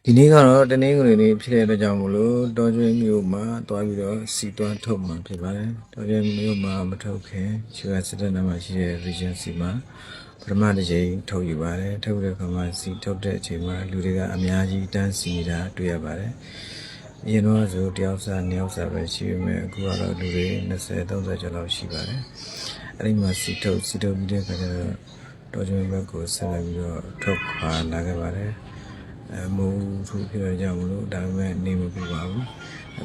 ဒီနေ့ကတော့တနင်္ဂနွေနေ့ဖြစ်တဲ့အတွက်ကြောင့်မလို့တော်ကျွန်းမြို့မှာတွားပြီးတော့စီတွားထုတ်မှာဖြစ်ပါတယ်တော်ကျွန်းမြို့မှာမထုတ်ခင်ရွှေစစ်တပ်နာမှာရှိတဲ့ Regency မှာပထမတစ်ချိန်ထုတ်ယူပါတယ်ထုတ်တဲ့အခါမှာစီထုတ်တဲ့အချိန်မှာလူတွေကအများကြီးတန်းစီနေတာတွေ့ရပါတယ်အရင်တော့ဆိုတယောက်စားနှစ်ယောက်စားပဲရှိပေမဲ့အခုကတော့လူတွေ20 30ကျော်လောက်ရှိပါတယ်အဲ့ဒီမှာစီထုတ်ပြီးတဲ့အခါကျတော့တော်ကျွန်းဘက်ကိုဆက်လက်ပြီးတော့ထုတ်ခွာလာခဲ့ပါတယ်မိုးထူဖြစ်ရကြမလို့ဒါပေမဲ့နေမပြပါဘူး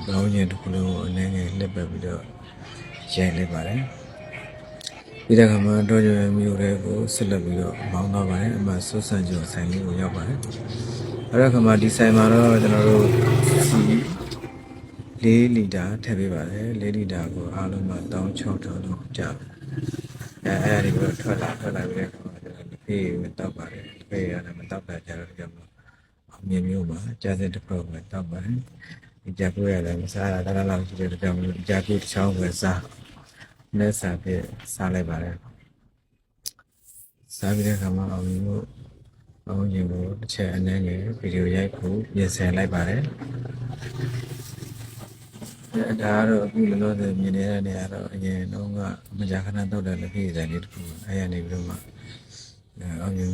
။ပလောင်းကျင်တစ်ခုလုံးကိုအနေငယ်လှက်ပတ်ပြီးတော့ရိုက်လိုက်ပါတယ်။ပြီးတဲ့အခါမှာတော့ကျမျိုးတွေကိုဆက်လက်ပြီးတော့မောင်းသွားပါတယ်။အမှဆွတ်ဆန့်ကျော်ဆိုင်လေးကိုရောက်ပါတယ်။အဲ့ဒီအခါမှာဒီဆိုင်မှာတော့ကျွန်တော်တို့စီ4လီတာထည့်ပေးပါတယ်။4လီတာကိုအားလုံးမှာ16,000လောက်ကြာ။အဲ့ဒီကတော့ထွက်လာပြီးတဲ့အခါမှာကျွန်တော်ဖေးမတောက်ပါတယ်။ဖေးရတယ်မတောက်တာကြတော့ကြောက်မြင်မျိုးမှာကြာစင်တစ်ဖွဲ့ပဲတောက်ပါတယ်ဒီကြာကိုရတယ်မစားတာတလားလောက်ရှိတဲ့ကြောင့်ကြာကိုတစ်ချောင်းပဲစားနဲ့စားပြစားလိုက်ပါတယ်စားပြီးတဲ့အခါမှာအောင်မျိုးအောင်ရင်ကိုတစ်ချက်အနေငယ်ဗီဒီယိုရိုက်ဖို့ပြင်ဆင်လိုက်ပါတယ်ဒါကတော့အခုလောလောဆယ်မြင်နေတဲ့နေရာတော့အရင်တော့ကမကြာခဏတောက်တဲ့လက်ပြည့်ဆိုင်လေးတစ်ခုအဲ့ရနေပြီးတော့မှအောင်မျိုး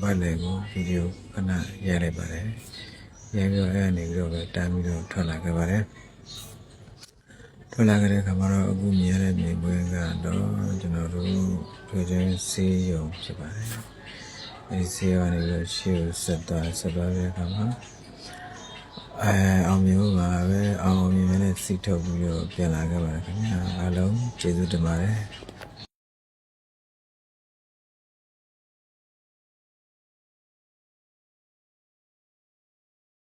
ပတ်လည်ကိုဗီဒီယိုခဏရိုက်လိုက်ပါတယ်ရိုက်ပြီးတော့အဲ့အနေပြီးတော့ပဲတန်းပြီးတော့ထွက်လာခဲ့ပါတယ်ထွက်လာခဲ့တဲ့အခါမှာတော့အခုမြင်ရတဲ့မြေပွဲကတော့ကျွန်တော်တို့တွေ့တဲ့ဆေးရုံဖြစ်ပါတယ်အဲဒီဆေးရုံကနေပြီးတော့ရှေ့ကိုဆက်သွားတဲ့အခါမှာအောင်မျိုးပါပဲအောင်မြင်နဲ့စီထုတ်ပြီးတော့ပြန်လာခဲ့ပါတယ်ခင်ဗျာအားလုံးကျေးဇူးတင်ပါတယ်